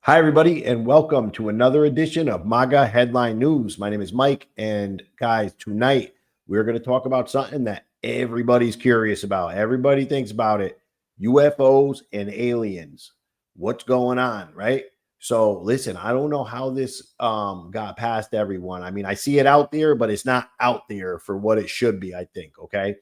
Hi, everybody, and welcome to another edition of MAGA Headline News. My name is Mike, and guys, tonight we're going to talk about something that everybody's curious about. Everybody thinks about it: UFOs and aliens. What's going on, right? So, listen, I don't know how this got past everyone. I mean, I see it out there, but it's not out there for what it should be, I think. Okay.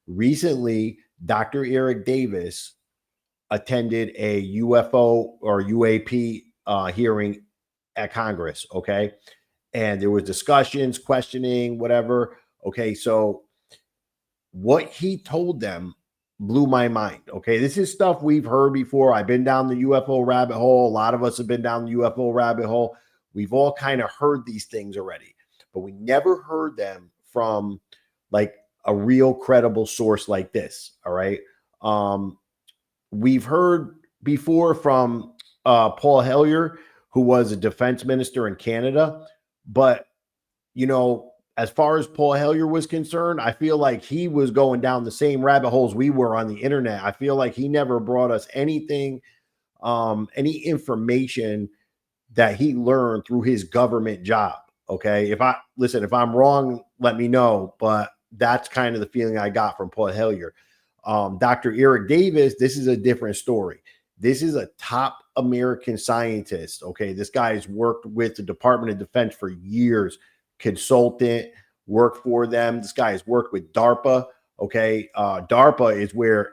Recently, Dr. Eric Davis attended a UFO or UAP hearing at Congress. Okay. And there was discussions, questioning, whatever. Okay. So what he told them blew my mind. Okay. This is stuff we've heard before. I've been down the UFO rabbit hole. A lot of us have been down the UFO rabbit hole. We've all kind of heard these things already, but we never heard them from like a real credible source like this. All right. We've heard before from Paul Hellyer, who was a defense minister in Canada. But, as far as Paul Hellyer was concerned, I feel like he was going down the same rabbit holes we were on the internet. I feel like he never brought us anything, any information that he learned through his government job. Okay. If I'm wrong, let me know. But that's kind of the feeling I got from Paul Hellyer. Dr. Eric Davis, this is a different story. This is a top American scientist. Okay. This guy has worked with the Department of Defense for years, consultant, worked for them. This guy has worked with DARPA. Okay. DARPA is where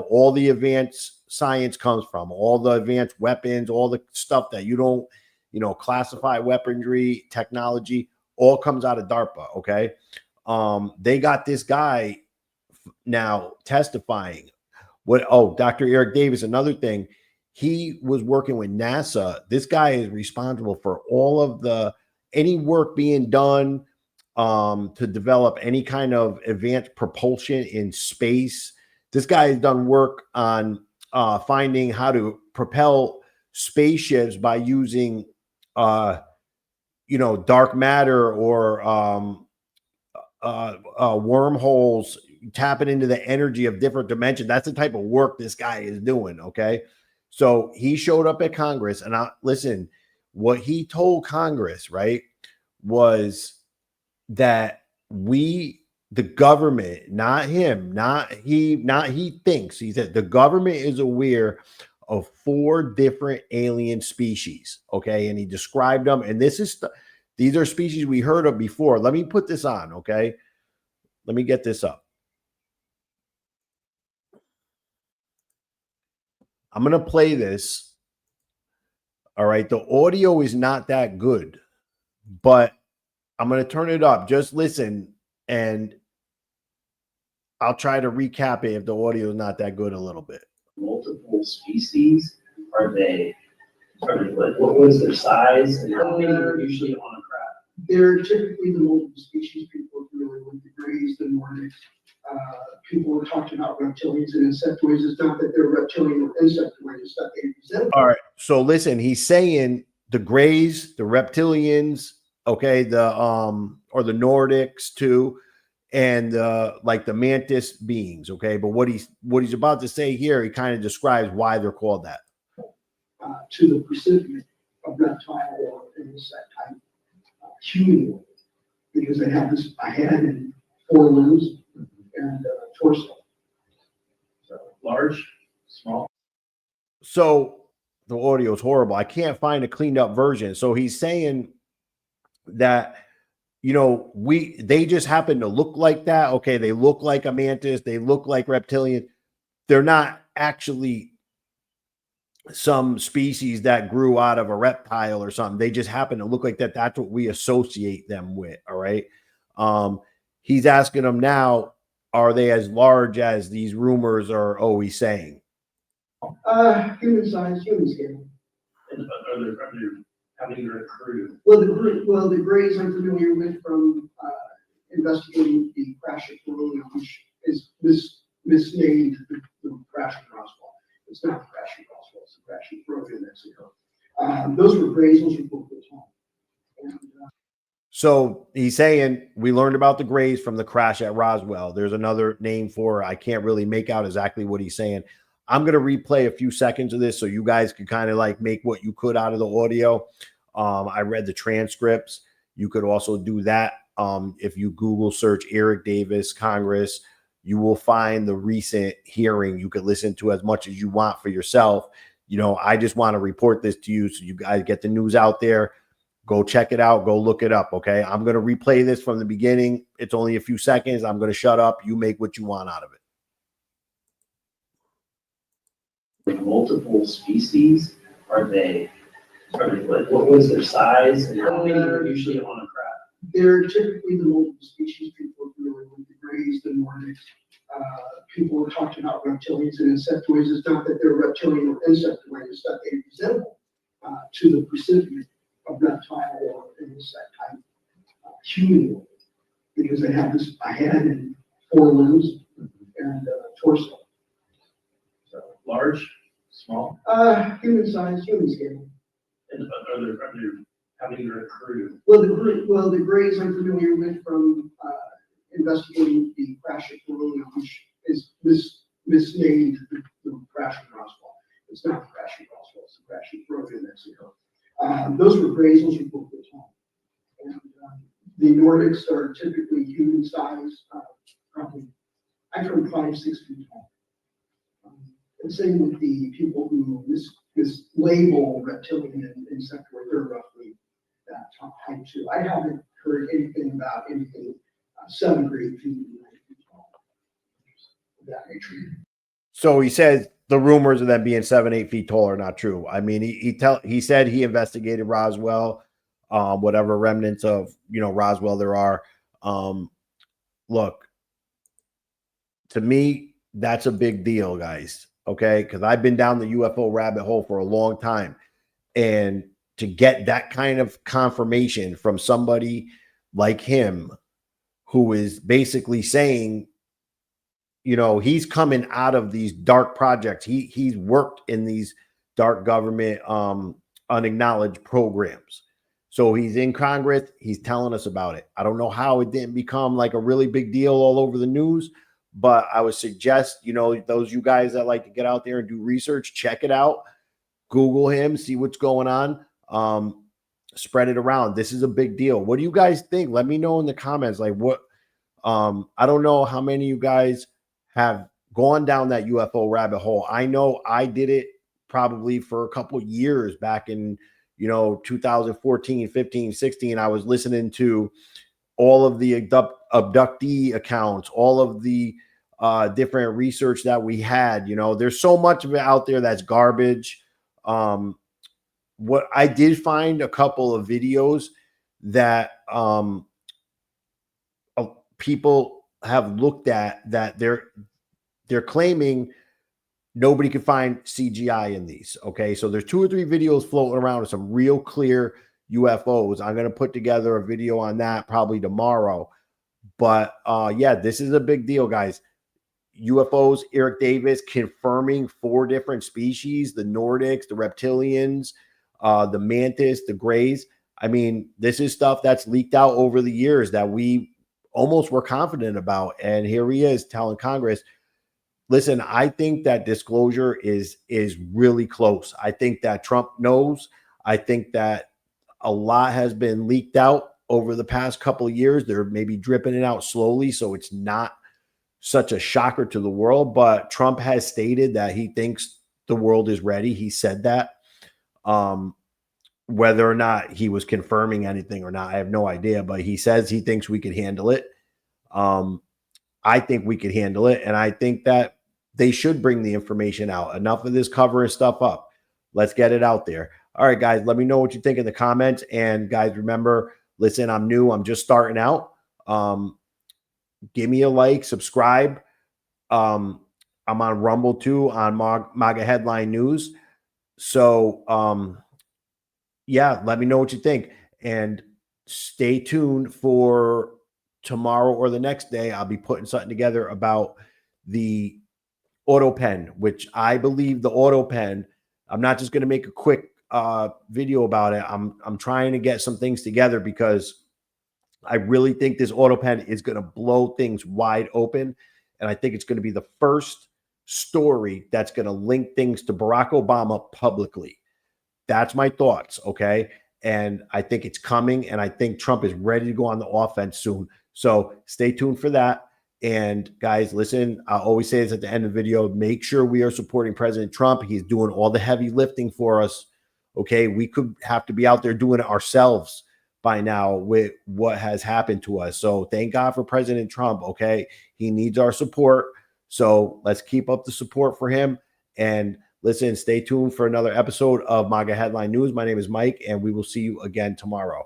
all the advanced science comes from, all the advanced weapons, all the stuff that you don't, classify weaponry, technology, all comes out of DARPA. Okay. They got this guy now testifying. Dr. Eric Davis, another thing, he was working with NASA. This guy is responsible for all of any work being done to develop any kind of advanced propulsion in space. This guy has done work on finding how to propel spaceships by using dark matter or wormholes, tapping into the energy of different dimensions. That's the type of work this guy is doing. Okay. So he showed up at Congress, and listen, what he told Congress, right, was that the government, not him, not he thinks, he said the government is aware of 4 different alien species. Okay. And he described them. And these are species we heard of before. Let me put this on. Okay. Let me get this up. I'm going to play this. All right. The audio is not that good, but I'm going to turn it up. Just listen, and I'll try to recap it if the audio is not that good a little bit. Multiple species? Are they what was their size? And how many are usually on a craft? They're typically the multiple species people are familiar with, the Greys, the Nordic. People are talking about reptilians and insectoids. It's not that they're reptilian or insectoid, it's that they resemble. All right. So listen, he's saying the Greys, the reptilians, okay, or the Nordics too, and like the mantis beings, okay. But what he's about to say here, he kind of describes why they're called that. To the precipitant of reptile or insect type humanoid, because they have a head and 4 limbs and torso. So large, small. So the audio is horrible. I can't find a cleaned up version. So he's saying that they just happen to look like that. Okay, they look like a mantis, they look like reptilian. They're not actually some species that grew out of a reptile or something. They just happen to look like that. That's what we associate them with. All right. He's asking them now, are they as large as these rumors are always saying? Human size, human scale. And how many are accrued? Well, the Greys I'm familiar with from investigating the crash at Corona, which is misnamed the crash at Roswell. It's not the crash at Roswell, it's the crash at Corona in Mexico. Those were Greys, those were both those home. So he's saying we learned about the Greys from the crash at Roswell. There's another name for it. I can't really make out exactly what he's saying. I'm going to replay a few seconds of this so you guys can kind of like make what you could out of the audio. I read the transcripts. You could also do that. If you Google search Eric Davis, Congress, you will find the recent hearing. You could listen to as much as you want for yourself. You know, I just want to report this to you so you guys get the news out there. Go check it out. Go look it up. Okay. I'm going to replay this from the beginning. It's only a few seconds. I'm going to shut up. You make what you want out of it. Multiple species? Are they like, what was their size and how many are usually on a crab? They're typically the multiple species. People are familiar with the Greys, the Nordics. People are talking about reptilians and insectoids. It's not that they're reptilian or insectoid, it's that they resemble to the recipient of reptile or insect type humanoid, because they have this a head and 4 limbs and torso. So large, small? Human size, human scale. And how many are accrued? Well, the Greys I'm familiar with from investigating the crash at Corona, which is misnamed the crash at Roswell. It's not the crash at Roswell, it's the crash at Corona in Mexico. Those were Greys, those were 4 foot tall. And the Nordics are typally human size, probably, I've heard 5, 6 feet tall. And same with the people who mislabel reptilian and insectoid, they're roughly that height too. I haven't heard anything about anything 7 or 8 feet, 9 feet tall. That nature. So he says the rumors of them being 7, 8 feet tall are not true. I mean, he said he investigated Roswell, whatever remnants of, you know, Roswell there are. Look, to me, that's a big deal, guys. Okay, because I've been down the UFO rabbit hole for a long time, and to get that kind of confirmation from somebody like him, who is basically saying, you know, he's coming out of these dark projects. He's worked in these dark government unacknowledged programs. So he's in Congress. He's telling us about it. I don't know how it didn't become like a really big deal all over the news, but I would suggest, you know, those you guys that like to get out there and do research, check it out. Google him, see what's going on. Spread it around. This is a big deal. What do you guys think? Let me know in the comments. Like what, I don't know how many of you guys have gone down that UFO rabbit hole. I know I did it probably for a couple of years back in, you know, 2014, 15, 16. I was listening to all of the abductee accounts, all of the different research that we had. You know, there's so much of it out there that's garbage. What I did find a couple of videos that people have looked at that they're claiming nobody can find CGI in these. Okay, so there's 2 or 3 videos floating around with some real clear UFOs. I'm going to put together a video on that probably tomorrow. But yeah, this is a big deal, guys. UFOs, Eric Davis confirming 4 different species, the Nordics, the reptilians, the mantis, the Greys. I mean, this is stuff that's leaked out over the years that we almost were confident about. And here he is telling Congress, listen, I think that disclosure is really close. I think that Trump knows. I think that a lot has been leaked out over the past couple of years. They're maybe dripping it out slowly, so it's not such a shocker to the world. But Trump has stated that he thinks the world is ready. He said that. Whether or not he was confirming anything or not, I have no idea. But he says he thinks we could handle it. I think we could handle it. And I think that they should bring the information out. Enough of this covering stuff up. Let's get it out there. All right, guys, let me know what you think in the comments. And guys, remember, listen, I'm new. I'm just starting out. Give me a like, subscribe. I'm on Rumble too, on MAGA Headline News. So, yeah, let me know what you think. And stay tuned for tomorrow or the next day. I'll be putting something together about the auto pen, which I believe the auto pen, I'm not just going to make a quick video about it. I'm trying to get some things together because I really think this auto pen is going to blow things wide open. And I think it's going to be the first story that's going to link things to Barack Obama publicly. That's my thoughts. Okay. And I think it's coming, and I think Trump is ready to go on the offense soon. So stay tuned for that. And guys, listen, I always say this at the end of the video, make sure we are supporting President Trump. He's doing all the heavy lifting for us. Okay. We could have to be out there doing it ourselves by now with what has happened to us. So thank God for President Trump. Okay. He needs our support. So let's keep up the support for him. And listen, stay tuned for another episode of MAGA Headline News. My name is Mike, and we will see you again tomorrow.